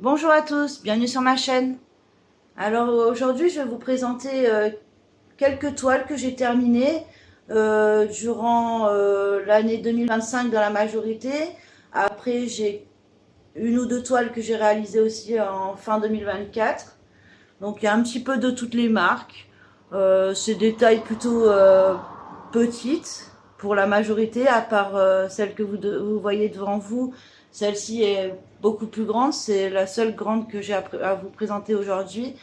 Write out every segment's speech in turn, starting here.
Bonjour à tous, bienvenue sur ma chaîne. Alors aujourd'hui je vais vous présenter quelques toiles que j'ai terminées durant l'année 2025 dans la majorité. Après j'ai une ou deux toiles que j'ai réalisées aussi en fin 2024. Donc il y a un petit peu de toutes les marques. C'est des tailles plutôt petites pour la majorité, à part celle que vous voyez devant vous. Celle-ci est beaucoup plus grande, c'est la seule grande que j'ai à vous présenter aujourd'hui.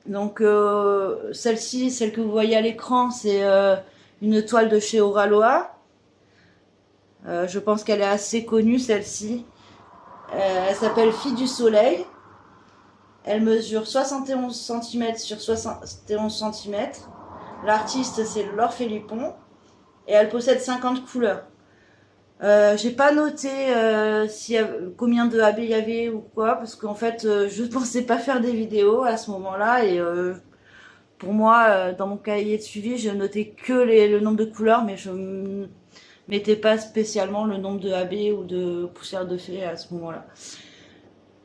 Donc celle-ci, celle que vous voyez à l'écran, c'est une toile de chez Oraloa. Je pense qu'elle est assez connue celle-ci. Elle s'appelle Fille du Soleil. Elle mesure 71 cm sur 71 cm. L'artiste c'est Laure Philippon et elle possède 50 couleurs. J'ai pas noté combien de AB il y avait ou quoi, parce qu'en fait je pensais pas faire des vidéos à ce moment-là et pour moi dans mon cahier de suivi je notais que le nombre de couleurs, mais je mettais pas spécialement le nombre de AB ou de poussière de fée à ce moment-là.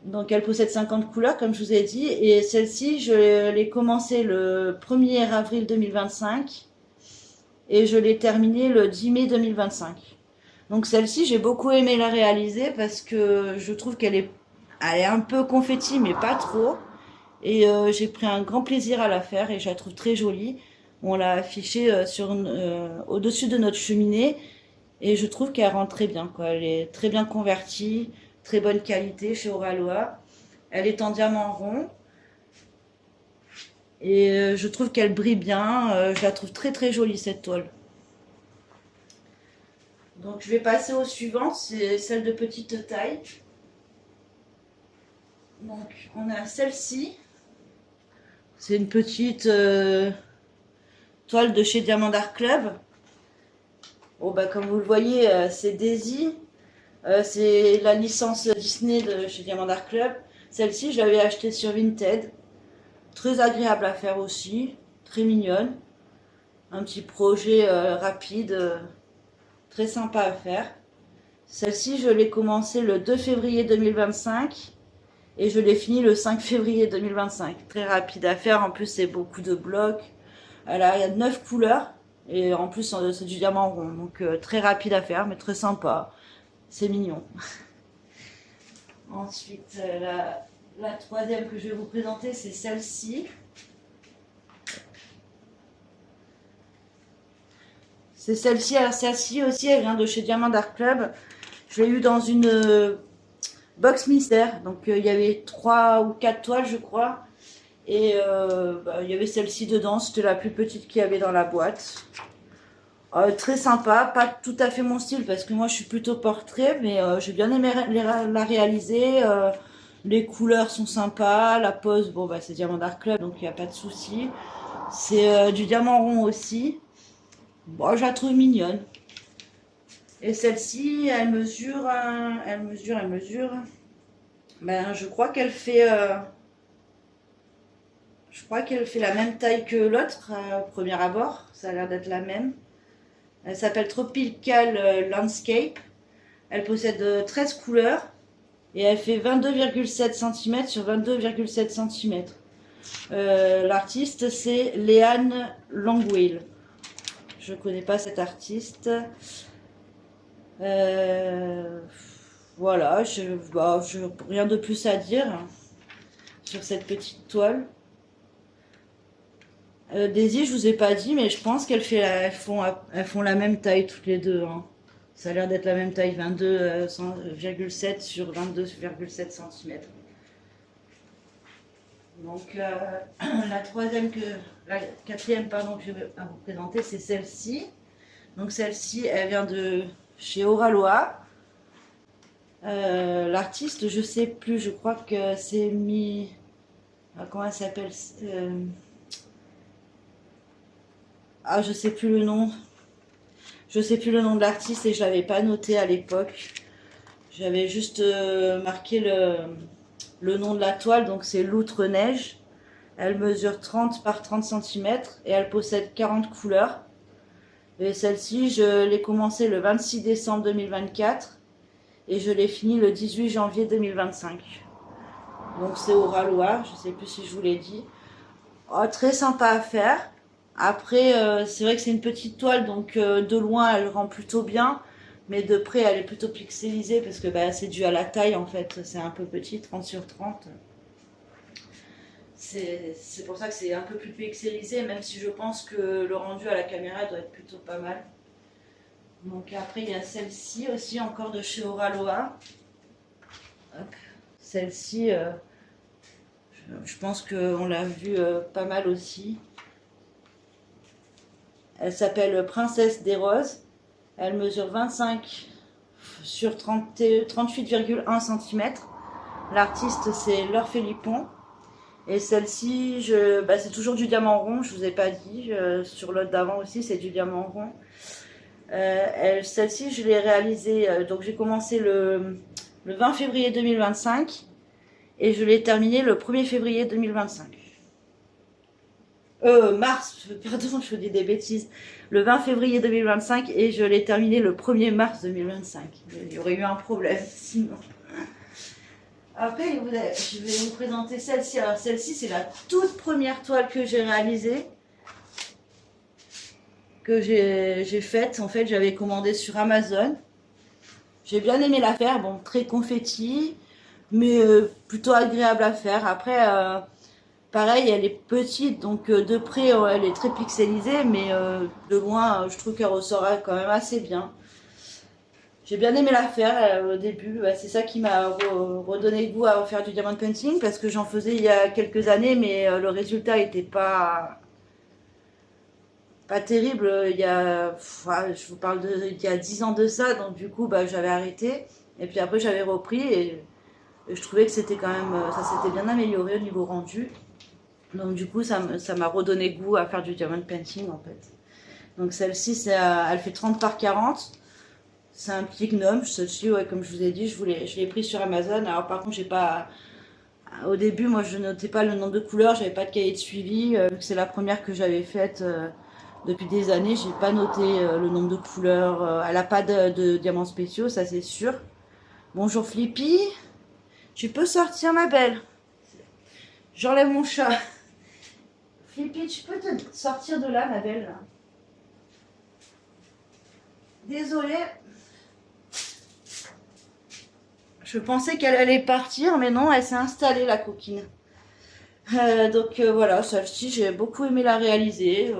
Donc elle possède 50 couleurs comme je vous ai dit, et celle-ci je l'ai commencé le 1er avril 2025 et je l'ai terminée le 10 mai 2025. Donc celle-ci j'ai beaucoup aimé la réaliser parce que je trouve elle est un peu confetti mais pas trop, et j'ai pris un grand plaisir à la faire et je la trouve très jolie. On l'a affichée au-dessus de notre cheminée et je trouve qu'elle rend très bien, quoi. Elle est très bien convertie, très bonne qualité chez Oraloa. Elle est en diamant rond et je trouve qu'elle brille bien. Je la trouve très très jolie cette toile. Donc je vais passer aux suivantes, c'est celle de petite taille. Donc on a celle-ci. C'est une petite toile de chez Diamant Art Club. Bon bah comme vous le voyez, c'est Daisy. C'est la licence Disney de chez Diamant Art Club. Celle-ci, je l'avais achetée sur Vinted. Très agréable à faire aussi, très mignonne. Un petit projet rapide, très sympa à faire. Celle-ci, je l'ai commencé le 2 février 2025 et je l'ai fini le 5 février 2025. Très rapide à faire, en plus c'est beaucoup de blocs. Il y a 9 couleurs et en plus c'est du diamant rond, donc très rapide à faire mais très sympa. C'est mignon. Ensuite, la troisième que je vais vous présenter, c'est celle-ci. C'est celle-ci. Alors celle-ci aussi, elle vient de chez Diamant Art Club. Je l'ai eu dans une box mystère. Donc il y avait 3 ou 4 toiles, je crois. Et il y avait celle-ci dedans. C'était la plus petite qu'il y avait dans la boîte. Très sympa, pas tout à fait mon style parce que moi je suis plutôt portrait, mais j'ai bien aimé la réaliser. Les couleurs sont sympas, la pose, bon bah c'est Diamant Art Club donc il n'y a pas de souci. C'est du diamant rond aussi. Bon, je la trouve mignonne. Et celle-ci, elle mesure. Ben, je crois qu'elle fait. Je crois qu'elle fait la même taille que l'autre, au premier abord. Ça a l'air d'être la même. Elle s'appelle Tropical Landscape. Elle possède 13 couleurs et elle fait 22,7 cm sur 22,7 cm. L'artiste c'est Léane Langwell. Je ne connais pas cet artiste. Voilà, rien de plus à dire sur cette petite toile. Daisy, je vous ai pas dit, mais je pense elles font la même taille toutes les deux. Hein. Ça a l'air d'être la même taille, 22,7 sur 22,7 cm. Donc la quatrième pardon, que je vais vous présenter, c'est celle-ci. Donc celle-ci, elle vient de chez Oraloa. L'artiste, je sais plus, je crois que c'est comment elle s'appelle je sais plus le nom. Je sais plus le nom de l'artiste et je l'avais pas noté à l'époque. J'avais juste marqué le nom de la toile, donc c'est l'Outre-Neige. Elle mesure 30 par 30 cm et elle possède 40 couleurs. Et celle-ci, je l'ai commencé le 26 décembre 2024 et je l'ai fini le 18 janvier 2025. Donc c'est au Ralois, je sais plus si je vous l'ai dit. Oh, très sympa à faire. Après, c'est vrai que c'est une petite toile, donc de loin elle rend plutôt bien, mais de près elle est plutôt pixelisée parce que bah, c'est dû à la taille en fait, c'est un peu petit, 30 sur 30. C'est pour ça que c'est un peu plus pixelisé, même si je pense que le rendu à la caméra doit être plutôt pas mal. Donc après il y a celle-ci aussi, encore de chez Oraloa. Celle-ci, je pense qu'on l'a vue pas mal aussi. Elle s'appelle Princesse des Roses. Elle mesure 25 sur 38,1 cm. L'artiste c'est Laure Philippon. Et celle-ci, c'est toujours du diamant rond, je vous ai pas dit. Sur l'autre d'avant aussi, c'est du diamant rond. Celle-ci, je l'ai réalisée, donc j'ai commencé le 20 février 2025 et je l'ai terminée le 1er février 2025. Mars, pardon, je vous dis des bêtises. Le 20 février 2025 et je l'ai terminée le 1er mars 2025. Il y aurait eu un problème sinon. Après, je vais vous présenter celle-ci. Alors celle-ci, c'est la toute première toile que j'ai réalisée. Que j'ai faite. En fait, j'avais commandé sur Amazon. J'ai bien aimé la faire. Bon, très confetti, mais plutôt agréable à faire. Après, pareil, elle est petite, donc de près, elle est très pixelisée, mais de loin, je trouve qu'elle ressort quand même assez bien. J'ai bien aimé la faire au début, c'est ça qui m'a redonné le goût à faire du diamond painting parce que j'en faisais il y a quelques années mais le résultat était pas terrible. Je vous parle il y a 10 ans de ça, donc du coup j'avais arrêté et puis après j'avais repris et je trouvais que c'était quand même, ça s'était bien amélioré au niveau rendu. Donc du coup ça m'a redonné goût à faire du diamond painting en fait. Donc celle-ci elle fait 30 par 40. C'est un petit gnome, celle-ci, ouais, comme je vous ai dit, je l'ai pris sur Amazon. Alors par contre, j'ai pas. Au début, moi, je notais pas le nombre de couleurs, j'avais pas de cahier de suivi. Vu que c'est la première que j'avais faite depuis des années, j'ai pas noté le nombre de couleurs. Elle a pas de diamants spéciaux, ça c'est sûr. Bonjour Flippy, tu peux sortir ma belle. J'enlève mon chat. Flippy, tu peux te sortir de là, ma belle. Désolée. Je pensais qu'elle allait partir, mais non, elle s'est installée, la coquine. Donc voilà, celle-ci, j'ai beaucoup aimé la réaliser.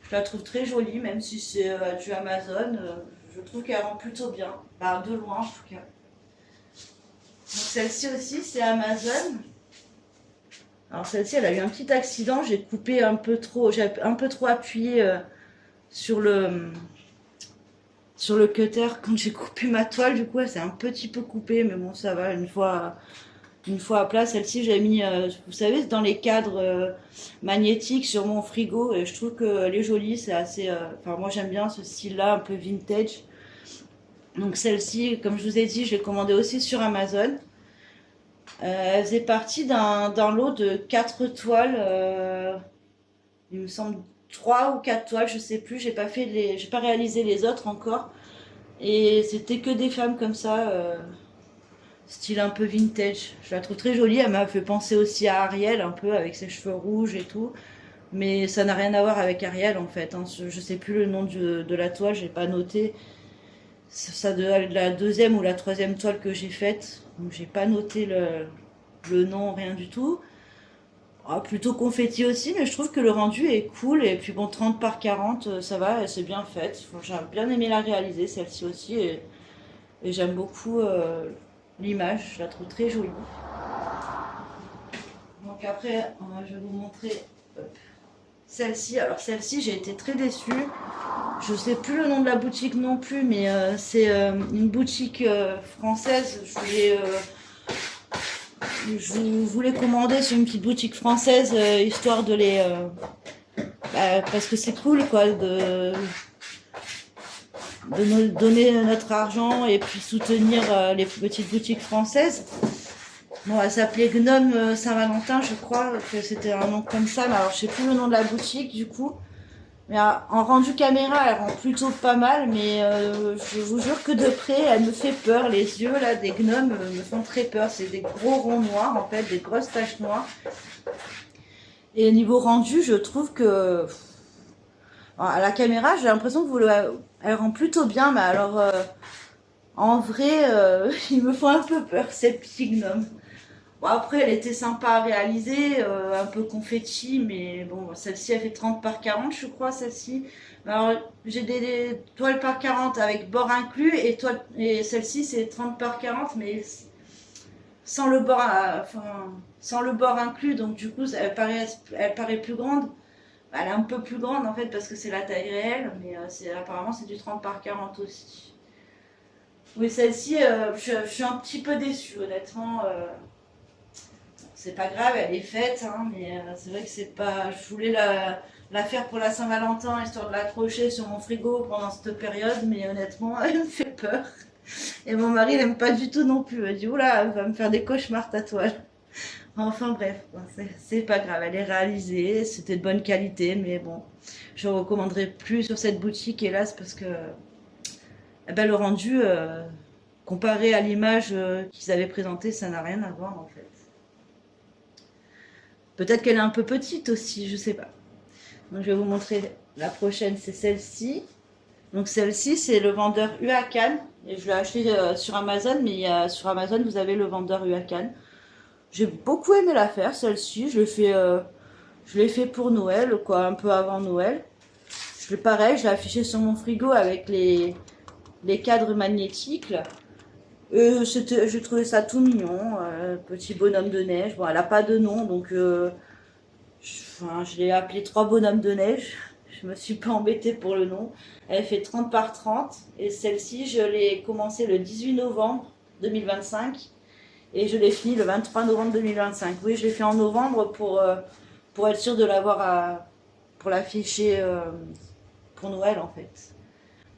Je la trouve très jolie, même si c'est du Amazon. Je trouve qu'elle rend plutôt bien. Bah, de loin, en tout cas. Donc celle-ci aussi, c'est Amazon. Alors celle-ci, elle a eu un petit accident. J'ai coupé un peu trop, j'ai un peu trop appuyé sur le cutter quand j'ai coupé ma toile. Du coup, elle s'est un petit peu coupée, mais bon, ça va. Une fois à plat, celle-ci, j'ai mis, vous savez, dans les cadres magnétiques sur mon frigo. Et je trouve qu'elle est jolie. C'est assez. Enfin, moi, j'aime bien ce style-là, un peu vintage. Donc celle-ci, comme je vous ai dit, je l'ai commandée aussi sur Amazon. Elle faisait partie d'un lot de 4 toiles. Il me semble 3 ou 4 toiles, je sais plus. J'ai pas réalisé les autres encore. Et c'était que des femmes comme ça, style un peu vintage. Je la trouve très jolie. Elle m'a fait penser aussi à Ariel, un peu avec ses cheveux rouges et tout. Mais ça n'a rien à voir avec Ariel en fait. Hein. Je sais plus le nom de la toile, j'ai pas noté. Ça doit être la deuxième ou la troisième toile que j'ai faite. Donc j'ai pas noté le nom, rien du tout. Ah, plutôt confetti aussi, mais je trouve que le rendu est cool. Et puis bon, 30 par 40, ça va, c'est bien fait. J'ai bien aimé la réaliser, celle-ci aussi. Et j'aime beaucoup l'image, je la trouve très jolie. Donc après, je vais vous montrer celle-ci. Alors celle-ci, j'ai été très déçue. Je sais plus le nom de la boutique non plus, mais c'est une boutique française. Je voulais commander sur une petite boutique française, histoire de les... parce que c'est cool, quoi, de nous donner notre argent et puis soutenir les petites boutiques françaises. Bon, elle s'appelait Gnome Saint-Valentin, je crois que c'était un nom comme ça, mais alors je sais plus le nom de la boutique, du coup. Mais en rendu caméra, elle rend plutôt pas mal, mais je vous jure que de près, elle me fait peur. Les yeux là des gnomes me font très peur. C'est des gros ronds noirs en fait, des grosses taches noires. Et niveau rendu, je trouve que à la caméra, j'ai l'impression que elle rend plutôt bien, mais alors en vrai, ils me font un peu peur ces petits gnomes. Bon, après, elle était sympa à réaliser, un peu confetti, mais bon, celle-ci, elle fait 30 par 40, je crois, celle-ci. Alors, j'ai des toiles par 40 avec bord inclus, et celle-ci, c'est 30 par 40, mais sans le bord, sans le bord inclus, donc du coup, elle paraît plus grande. Elle est un peu plus grande, en fait, parce que c'est la taille réelle, mais apparemment, c'est du 30 par 40 aussi. Oui, celle-ci, je suis un petit peu déçue, honnêtement. C'est pas grave, elle est faite, hein, mais c'est vrai que c'est pas. Je voulais la faire pour la Saint-Valentin, histoire de l'accrocher sur mon frigo pendant cette période, mais honnêtement, elle me fait peur. Et mon mari n'aime pas du tout non plus. Il dit oula, elle va me faire des cauchemars ta toile. Enfin bref, c'est pas grave, elle est réalisée, c'était de bonne qualité, mais bon, je ne recommanderais plus sur cette boutique, hélas, parce que eh ben, le rendu, comparé à l'image qu'ils avaient présentée, ça n'a rien à voir en fait. Peut-être qu'elle est un peu petite aussi, je sais pas. Donc je vais vous montrer la prochaine, c'est celle-ci. Donc celle-ci, c'est le vendeur Huacan. Et je l'ai acheté sur Amazon, mais sur Amazon, vous avez le vendeur Huacan. J'ai beaucoup aimé la faire, celle-ci. Je l'ai fait pour Noël, quoi, un peu avant Noël. Pareil, je l'ai affiché sur mon frigo avec les cadres magnétiques. Là. Je trouvais ça tout mignon, petit bonhomme de neige. Bon, elle n'a pas de nom, donc je l'ai appelé 3 bonhommes de neige. Je me suis pas embêtée pour le nom. Elle fait 30 par 30 et celle-ci, je l'ai commencé le 18 novembre 2025 et je l'ai fini le 23 novembre 2025. Oui, je l'ai fait en novembre pour être sûr de l'avoir pour l'afficher pour Noël en fait.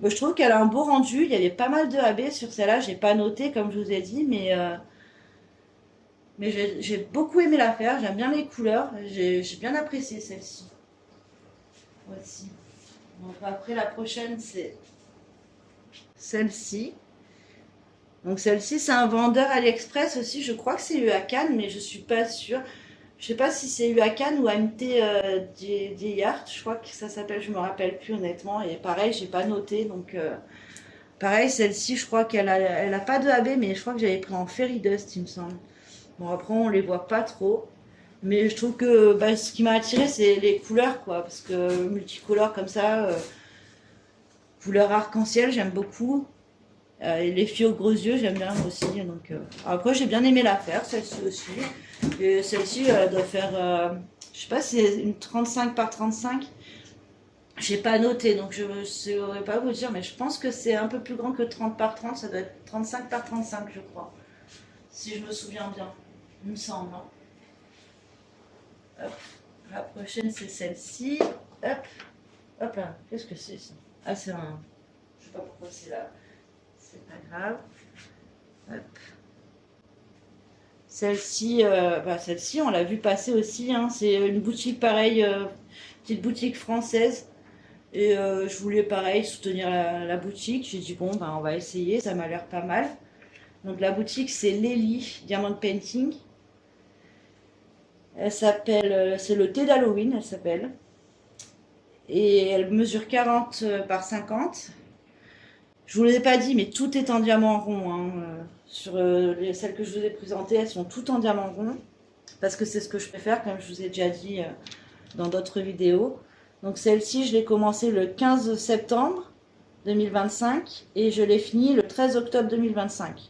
Mais je trouve qu'elle a un beau rendu. Il y avait pas mal de AB sur celle-là. J'ai pas noté comme je vous ai dit, mais j'ai beaucoup aimé la faire. J'aime bien les couleurs. J'ai bien apprécié celle-ci. Voici. Donc après la prochaine c'est celle-ci. Donc celle-ci c'est un vendeur AliExpress aussi. Je crois que c'est Huacan, mais je suis pas sûre. Je sais pas si c'est Huacan ou MT des Yacht. Je crois que ça s'appelle. Je me rappelle plus honnêtement. Et pareil, j'ai pas noté donc. Pareil, celle-ci, je crois elle a pas de AB, mais je crois que j'avais pris en Fairy Dust, il me semble. Bon, après, on les voit pas trop. Mais je trouve que bah, ce qui m'a attiré, c'est les couleurs, quoi. Parce que multicolores comme ça, couleur arc-en-ciel, j'aime beaucoup. Et les filles aux gros yeux, j'aime bien aussi. Donc, après, j'ai bien aimé la faire, celle-ci aussi. Et celle-ci, elle doit faire, je sais pas si c'est une 35 par 35. J'ai pas noté, donc je ne saurais pas vous dire, mais je pense que c'est un peu plus grand que 30 par 30, ça doit être 35 par 35, je crois. Si je me souviens bien, il me semble. Hein. Hop. La prochaine, c'est celle-ci. Hop. Hop là, qu'est-ce que c'est ça? Ah, c'est un... Je sais pas pourquoi c'est là. C'est pas grave. Hop. Celle-ci, celle-ci, on l'a vu passer aussi. Hein. C'est une boutique pareille, petite boutique française. Et je voulais pareil soutenir la boutique. J'ai dit bon ben on va essayer, ça m'a l'air pas mal. Donc la boutique c'est Lely Diamond Painting. Elle s'appelle, c'est le thé d'Halloween, elle s'appelle. Et elle mesure 40 par 50. Je vous l'ai pas dit, mais tout est en diamant rond. Hein. Sur celles que je vous ai présentées, elles sont toutes en diamant rond. Parce que c'est ce que je préfère, comme je vous ai déjà dit dans d'autres vidéos. Donc celle-ci, je l'ai commencé le 15 septembre 2025 et je l'ai fini le 13 octobre 2025.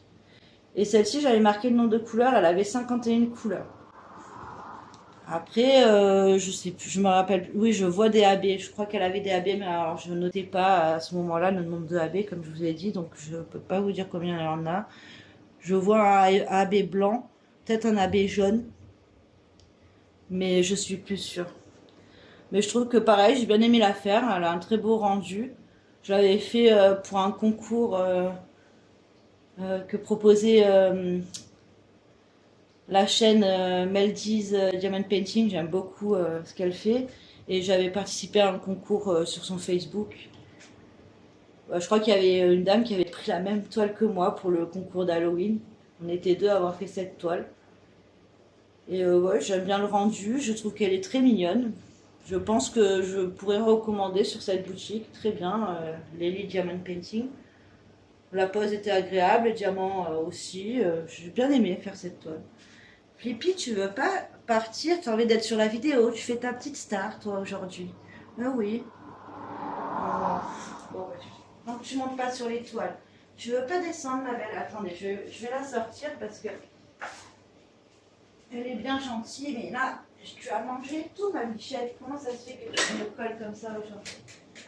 Et celle-ci, j'avais marqué le nombre de couleurs, elle avait 51 couleurs. Après, je sais plus, je me rappelle plus. Oui, je vois des AB. Je crois qu'elle avait des AB, mais alors je notais pas à ce moment-là le nombre de AB, comme je vous ai dit, donc je peux pas vous dire combien elle en a. Je vois un AB blanc, peut-être un AB jaune, mais je suis plus sûre. Mais je trouve que pareil, j'ai bien aimé la faire. Elle a un très beau rendu. Je l'avais fait pour un concours que proposait la chaîne Meldy's Diamond Painting. J'aime beaucoup ce qu'elle fait. Et j'avais participé à un concours sur son Facebook. Je crois qu'il y avait une dame qui avait pris la même toile que moi pour le concours d'Halloween. On était deux à avoir fait cette toile. Et ouais, j'aime bien le rendu, je trouve qu'elle est très mignonne. Je pense que je pourrais recommander sur cette boutique, très bien, Lely Diamond Painting. La pose était agréable, les diamants aussi. J'ai bien aimé faire cette toile. Flippy, tu veux pas partir? Tu as envie d'être sur la vidéo, tu fais ta petite star, toi, aujourd'hui. Ah oui. Bon, donc tu montes pas sur les toiles. Tu veux pas descendre, ma belle? Attendez, je vais la sortir parce que elle est bien gentille, mais là, tu as mangé tout, ma bichette. Comment ça se fait que tu me colles comme ça aujourd'hui?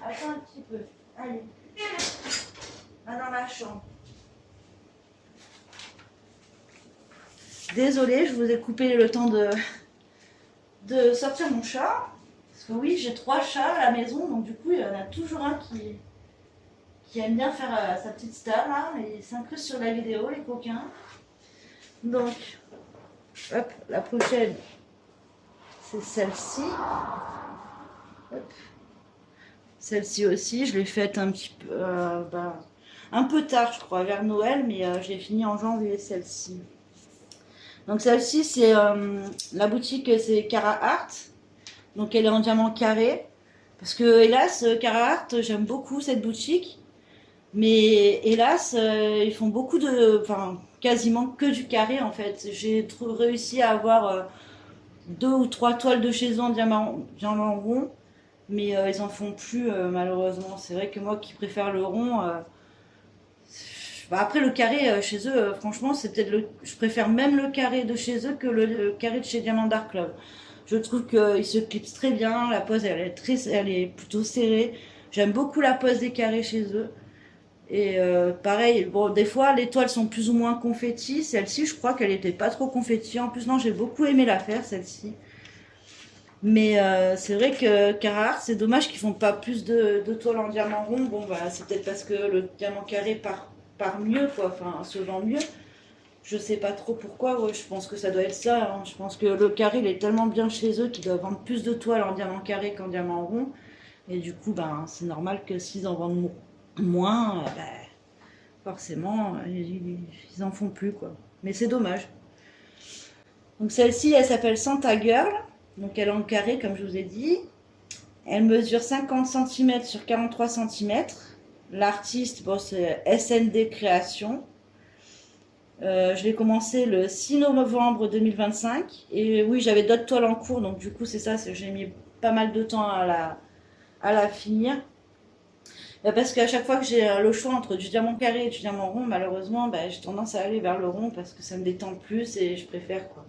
Attends un petit peu. Allez. Va dans la chambre. Désolée, je vous ai coupé le temps de sortir mon chat. Parce que oui, j'ai 3 chats à la maison, donc du coup, il y en a toujours un qui aime bien faire sa petite star, là. Il s'incruste sur la vidéo, les coquins. Donc, hop, la prochaine, c'est celle-ci. Celle-ci aussi, je l'ai faite un petit peu, un peu tard, je crois, vers Noël, mais je l'ai fini en janvier, celle-ci. Donc celle-ci, c'est la boutique, c'est Cara Art. Donc elle est en diamant carré. Parce que hélas, Cara Art, j'aime beaucoup cette boutique. Mais hélas, ils font beaucoup de... Enfin, quasiment que du carré en fait. J'ai réussi à avoir 2 ou 3 toiles de chez eux en diamant rond. Mais ils en font plus malheureusement. C'est vrai que moi qui préfère le rond... après le carré chez eux, franchement, c'est peut-être je préfère même le carré de chez eux que le carré de chez Diamant Dark Club. Je trouve qu'ils se clipsent très bien, la pose elle est plutôt serrée. J'aime beaucoup la pose des carrés chez eux. Et pareil, bon, des fois les toiles sont plus ou moins confetti. Celle-ci, je crois qu'elle était pas trop confetti. En plus, non, j'ai beaucoup aimé la faire, celle-ci. Mais c'est vrai que Carhartt, c'est dommage qu'ils font pas plus de toiles en diamant rond. Bon, bah, c'est peut-être parce que le diamant carré part mieux, quoi. Enfin, se vend mieux. Je sais pas trop pourquoi. Ouais, je pense que ça doit être ça. Hein. Je pense que le carré, il est tellement bien chez eux qu'ils doivent vendre plus de toiles en diamant carré qu'en diamant rond. Et du coup, ben, c'est normal que s'ils en vendent moins, forcément, ils en font plus, quoi. Mais c'est dommage. Donc celle-ci, elle s'appelle Santa Girl. Donc elle est en carré, comme je vous ai dit. Elle mesure 50 cm sur 43 cm. L'artiste, bon, c'est SND Création. Je l'ai commencé le 6 novembre 2025. Et oui, j'avais d'autres toiles en cours, donc du coup, c'est ça, j'ai mis pas mal de temps à la finir. Parce qu'à chaque fois que j'ai le choix entre du diamant carré et du diamant rond, malheureusement, j'ai tendance à aller vers le rond parce que ça me détend plus et je préfère, quoi.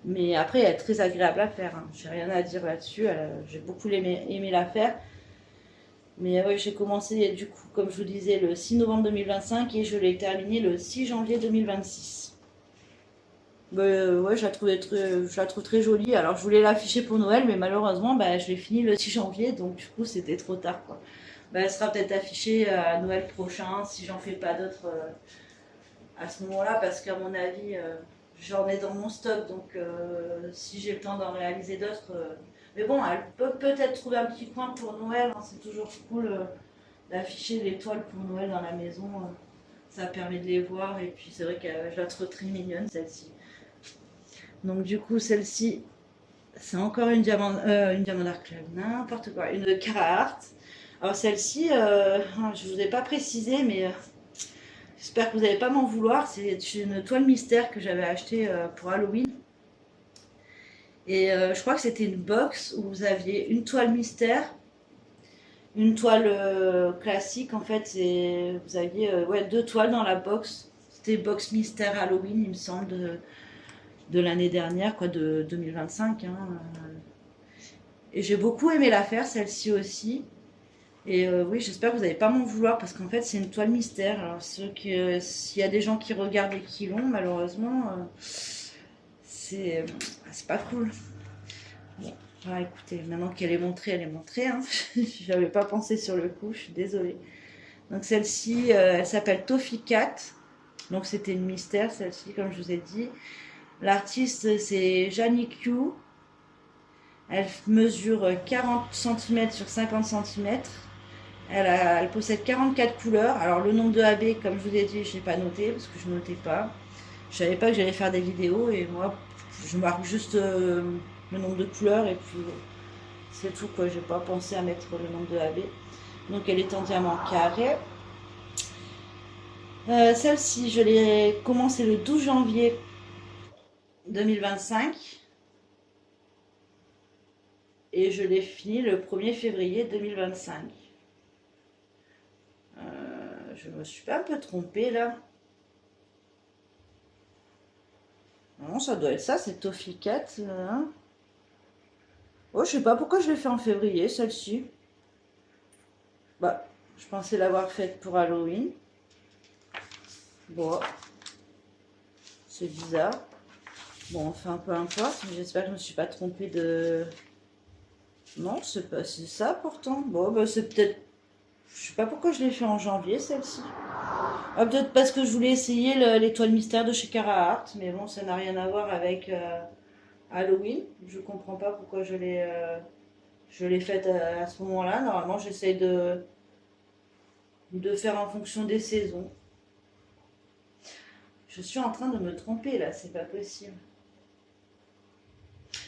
Mais après, elle est très agréable à faire. Hein. J'ai rien à dire là-dessus. J'ai beaucoup aimé la faire. Mais oui, j'ai commencé, du coup, comme je vous disais, le 6 novembre 2025 et je l'ai terminé le 6 janvier 2026. Ouais, je la trouve très jolie. Alors, je voulais l'afficher pour Noël, mais malheureusement, je l'ai fini le 6 janvier, donc du coup, c'était trop tard, quoi. Elle sera peut-être affichée à Noël prochain, si j'en fais pas d'autres à ce moment-là, parce qu'à mon avis, j'en ai dans mon stock, donc si j'ai le temps d'en réaliser d'autres. Mais bon, elle peut peut-être trouver un petit coin pour Noël, hein, c'est toujours cool d'afficher les toiles pour Noël dans la maison. Ça permet de les voir, et puis c'est vrai que je la trouve très mignonne, celle-ci. Donc du coup, celle-ci, c'est encore une diamant d'art club, n'importe quoi, une Carhartt. Alors celle-ci, je vous ai pas précisé, mais j'espère que vous n'allez pas m'en vouloir. C'est une toile mystère que j'avais achetée pour Halloween. Et je crois que c'était une box où vous aviez une toile mystère, une toile classique en fait. Et vous aviez 2 toiles dans la box. C'était box mystère Halloween, il me semble, de l'année dernière, quoi, de 2025. Hein. Et j'ai beaucoup aimé la faire, celle-ci aussi. Et oui, j'espère que vous n'allez pas m'en vouloir parce qu'en fait, c'est une toile mystère. Alors, s'il y a des gens qui regardent et qui l'ont, malheureusement, c'est pas cool. Bon, écoutez, maintenant qu'elle est montrée, elle est montrée. Hein. J'avais pas pensé sur le coup, je suis désolée. Donc, celle-ci, elle s'appelle Toffee Cat. Donc, c'était une mystère, celle-ci, comme je vous ai dit. L'artiste, c'est Jani Q. Elle mesure 40 cm sur 50 cm. Elle possède 44 couleurs. Alors le nombre de AB, comme je vous ai dit, je n'ai pas noté parce que je ne notais pas. Je savais pas que j'allais faire des vidéos et moi, je marque juste le nombre de couleurs et puis c'est tout quoi. J'ai pas pensé à mettre le nombre de AB. Donc elle est en diamant carré. Celle-ci, je l'ai commencé le 12 janvier 2025 et je l'ai fini le 1er février 2025. Je me suis pas un peu trompée là. Non, ça doit être ça, c'est Toffee Cat. Hein. Oh, je sais pas pourquoi je l'ai fait en février, celle-ci. Bah, je pensais l'avoir faite pour Halloween. Bon, c'est bizarre. Bon, enfin, peu importe. J'espère que je me suis pas trompée de... Non, c'est pas... c'est ça pourtant. Bon, bah, c'est peut-être... Je sais pas pourquoi je l'ai fait en janvier, celle-ci. Ah, peut-être parce que je voulais essayer l'étoile mystère de chez Carhartt. Mais bon, ça n'a rien à voir avec Halloween. Je comprends pas pourquoi je l'ai faite à ce moment-là. Normalement, j'essaye de faire en fonction des saisons. Je suis en train de me tromper là, c'est pas possible.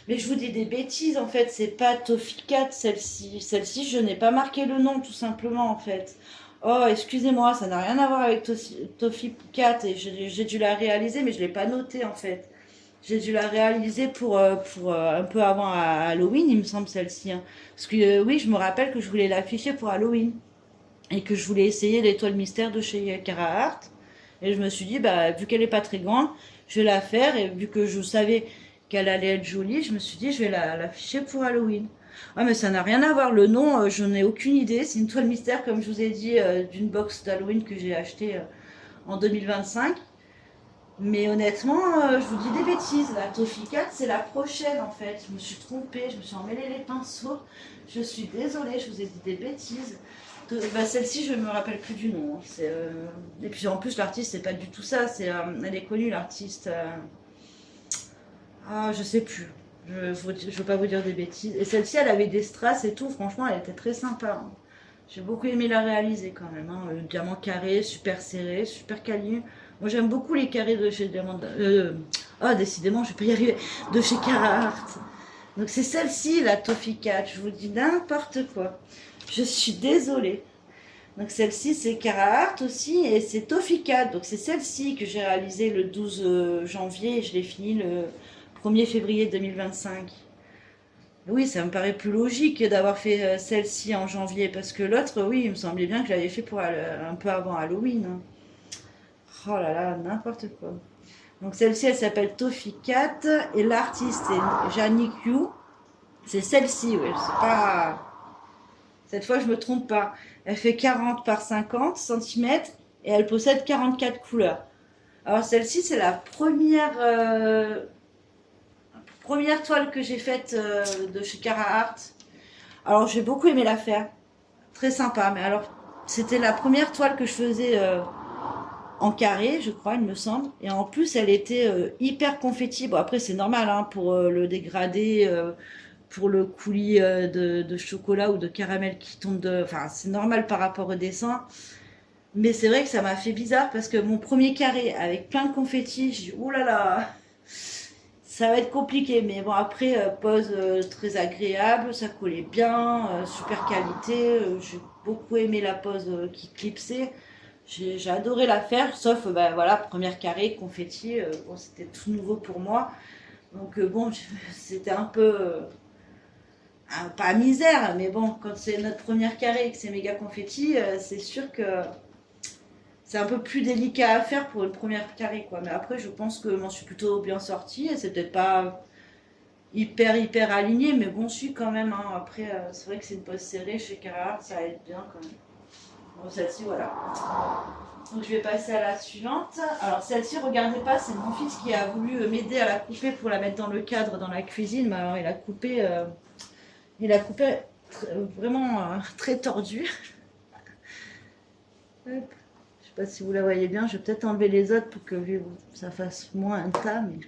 Mais je vous dis des bêtises en fait, c'est pas Toffee Cat celle-ci. Celle-ci, je n'ai pas marqué le nom tout simplement en fait. Oh, excusez-moi, ça n'a rien à voir avec Toffee Cat et j'ai dû la réaliser, mais je l'ai pas noté en fait. J'ai dû la réaliser pour un peu avant Halloween, il me semble celle-ci. Hein. Parce que oui, je me rappelle que je voulais l'afficher pour Halloween et que je voulais essayer l'étoile mystère de chez Carhartt. Et je me suis dit, bah, vu qu'elle est pas très grande, je vais la faire. Et vu que je savais qu'elle allait être jolie, je me suis dit, je vais l'afficher pour Halloween. Ah, mais ça n'a rien à voir. Le nom, je n'ai aucune idée. C'est une toile mystère, comme je vous ai dit, d'une box d'Halloween que j'ai achetée en 2025. Mais honnêtement, je vous dis des bêtises. La Toffee Cat, c'est la prochaine en fait. Je me suis trompée, je me suis emmêlé les pinceaux. Je suis désolée, je vous ai dit des bêtises. Bah, celle-ci, je ne me rappelle plus du nom. Hein. Et puis en plus, l'artiste, c'est pas du tout ça. Elle est connue, l'artiste. Ah, je sais plus. Je veux pas vous dire des bêtises. Et celle-ci, elle avait des strass et tout. Franchement, elle était très sympa. Hein. J'ai beaucoup aimé la réaliser quand même. Hein. Le diamant carré, super serré, super quali. Moi, j'aime beaucoup les carrés de chez Diamant. Ah, décidément, je vais pas y arriver. De chez Carhartt. Donc, c'est celle-ci, la Toffee Cat. Je vous dis n'importe quoi. Je suis désolée. Donc celle-ci c'est Carhartt aussi et c'est Toffee Cat. Donc c'est celle-ci que j'ai réalisée le 12 janvier et je l'ai finie le 1er février 2025. Oui, ça me paraît plus logique d'avoir fait celle-ci en janvier parce que l'autre, oui, il me semblait bien que je l'avais fait pour un peu avant Halloween. Hein. Oh là là, n'importe quoi. Donc celle-ci, elle s'appelle Toffee Cat et l'artiste est Jannik Yu. C'est celle-ci, oui, c'est pas... Cette fois, je me trompe pas. Elle fait 40 par 50 cm et elle possède 44 couleurs. Alors celle-ci, c'est la première toile que j'ai faite de chez Carhartt. Alors j'ai beaucoup aimé la faire. Très sympa. Mais alors, c'était la première toile que je faisais en carré, je crois, il me semble. Et en plus, elle était hyper confetti. Bon, après, c'est normal hein, pour le dégradé... pour le coulis de chocolat ou de caramel qui tombe de... Enfin, c'est normal par rapport au dessin. Mais c'est vrai que ça m'a fait bizarre parce que mon premier carré avec plein de confettis, j'ai dit, ouh là là, ça va être compliqué. Mais bon, après, pose très agréable, ça collait bien, super qualité. J'ai beaucoup aimé la pose qui clipsait. J'ai adoré la faire, sauf, bah, voilà, première carré, confetti, bon, c'était tout nouveau pour moi. Donc bon, c'était un peu... pas misère, mais bon, quand c'est notre première carré et que c'est méga confetti, c'est sûr que c'est un peu plus délicat à faire pour une première carré, quoi. Mais après, je pense que m'en suis plutôt bien sortie, et c'est peut-être pas hyper aligné, mais bon, je suis quand même. Hein. Après, c'est vrai que c'est une pose serrée chez Carhartt, ça aide bien quand même. Bon, celle-ci, voilà. Donc je vais passer à la suivante. Alors celle-ci, regardez pas, c'est mon fils qui a voulu m'aider à la couper pour la mettre dans le cadre dans la cuisine, mais alors il a coupé... vraiment très tordu. Je sais pas si vous la voyez bien. Je vais peut-être enlever les autres pour que ça fasse moins un tas. Mais...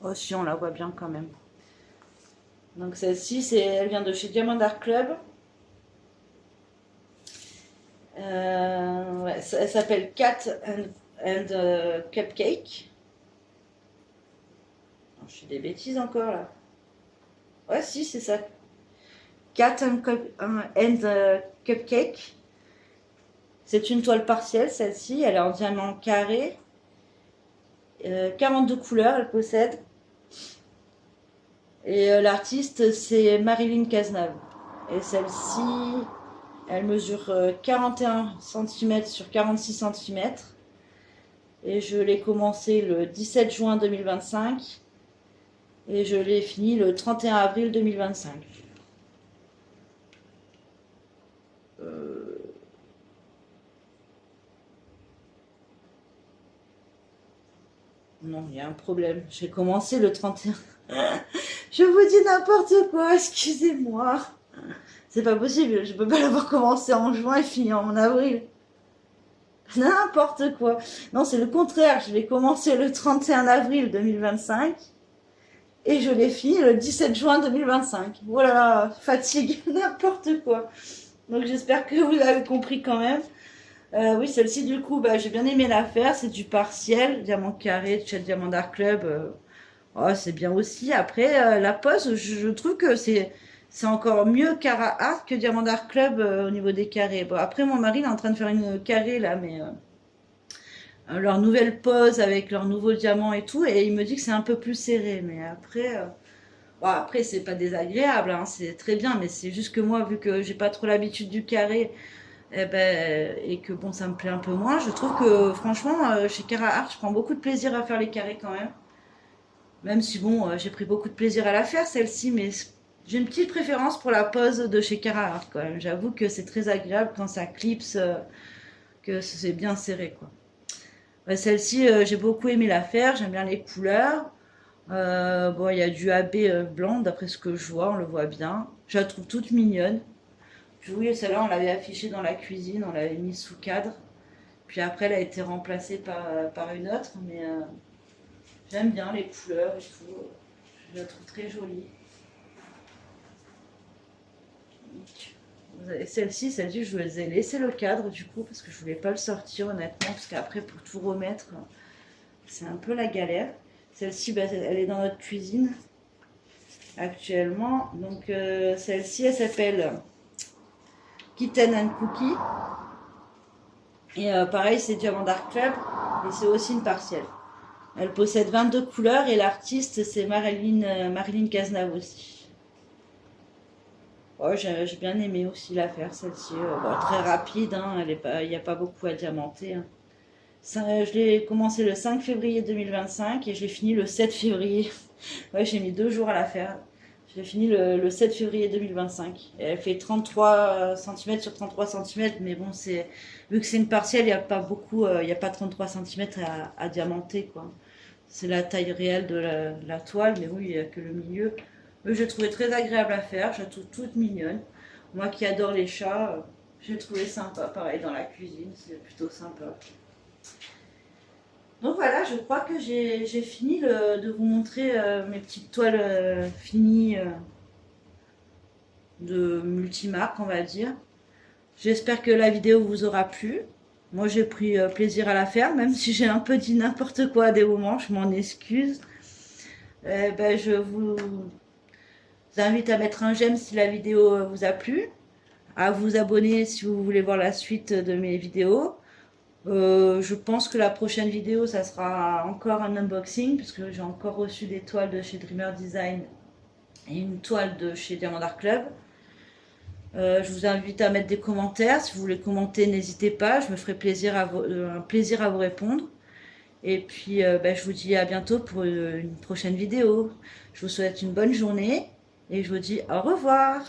oh si, on la voit bien quand même. Donc celle-ci, elle vient de chez Diamond Art Club. Ouais, elle s'appelle Cat and Cupcake. Oh, je fais des bêtises encore là. Ouais, si, c'est ça. Cat and Cupcake. C'est une toile partielle, celle-ci. Elle est en diamant carré. 42 couleurs, elle possède. Et l'artiste, c'est Marilyn Cazenave. Et celle-ci, elle mesure 41 cm sur 46 cm. Et je l'ai commencé le 17 juin 2025. Et je l'ai fini le 31 avril 2025. Non, il y a un problème. J'ai commencé le 31. Je vous dis n'importe quoi, excusez-moi. C'est pas possible, je peux pas l'avoir commencé en juin et fini en avril. N'importe quoi. Non, c'est le contraire. Je l'ai commencé le 31 avril 2025 et je l'ai fini le 17 juin 2025. Voilà, fatigue, n'importe quoi. Donc j'espère que vous avez compris quand même. Oui, celle-ci, du coup, j'ai bien aimé la faire. C'est du partiel, diamant carré de chez Diamond Art Club. Oh, c'est bien aussi. Après, la pose, je trouve que c'est encore mieux Cara Art que Diamond Art Club au niveau des carrés. Bon, après, mon mari il est en train de faire une carré là, mais leur nouvelle pose avec leur nouveau diamant et tout, et il me dit que c'est un peu plus serré. Mais après, bon, après c'est pas désagréable, hein, c'est très bien, mais c'est juste que moi, vu que j'ai pas trop l'habitude du carré, et que bon, ça me plaît un peu moins, je trouve que franchement, chez Cara Art, je prends beaucoup de plaisir à faire les carrés quand même. Même si bon, j'ai pris beaucoup de plaisir à la faire celle-ci, mais j'ai une petite préférence pour la pose de chez Cara Art quand même. J'avoue que c'est très agréable quand ça clipse, que c'est bien serré quoi. Ouais, celle-ci, j'ai beaucoup aimé la faire, j'aime bien les couleurs. Bon, il y a du AB blanc d'après ce que je vois, on le voit bien. Je la trouve toute mignonne. Oui, celle-là, on l'avait affichée dans la cuisine, on l'avait mise sous cadre. Puis après, elle a été remplacée par une autre, mais j'aime bien les couleurs et tout. Je la trouve très jolie. Celle-ci, je vous ai laissé le cadre du coup parce que je voulais pas le sortir honnêtement parce qu'après pour tout remettre c'est un peu la galère. Celle-ci, elle est dans notre cuisine actuellement. Donc celle-ci, elle s'appelle Kitten and Cookie. Et pareil, c'est Diamond Art Club et c'est aussi une partielle. Elle possède 22 couleurs et l'artiste c'est Marilyn Cazenave aussi. Oh, j'ai bien aimé aussi la faire celle-ci. Bon, très rapide, hein, il n'y a pas beaucoup à diamanter. Hein. Je l'ai commencé le 5 février 2025 et je l'ai fini le 7 février. Ouais, j'ai mis 2 jours à la faire. Je l'ai fini le 7 février 2025. Et elle fait 33 cm sur 33 cm, mais bon, vu que c'est une partielle, il n'y a pas beaucoup, il n'y a pas 33 cm à diamanter, quoi. C'est la taille réelle de la toile, mais oui, il n'y a que le milieu. Je l'ai trouvé très agréable à faire, je la trouve toute mignonne. Moi qui adore les chats, j'ai trouvé sympa. Pareil dans la cuisine, c'est plutôt sympa. Donc voilà, je crois que j'ai fini de vous montrer mes petites toiles finies de multimarque, on va dire. J'espère que la vidéo vous aura plu. Moi j'ai pris plaisir à la faire, même si j'ai un peu dit n'importe quoi à des moments, je m'en excuse. Je vous invite à mettre un j'aime si la vidéo vous a plu, à vous abonner si vous voulez voir la suite de mes vidéos. Je pense que la prochaine vidéo, ça sera encore un unboxing, puisque j'ai encore reçu des toiles de chez Dreamer Design et une toile de chez Diamond Art Club. Je vous invite à mettre des commentaires. Si vous voulez commenter, n'hésitez pas, je me ferai un plaisir à vous répondre. Et puis, je vous dis à bientôt pour une prochaine vidéo. Je vous souhaite une bonne journée et je vous dis au revoir.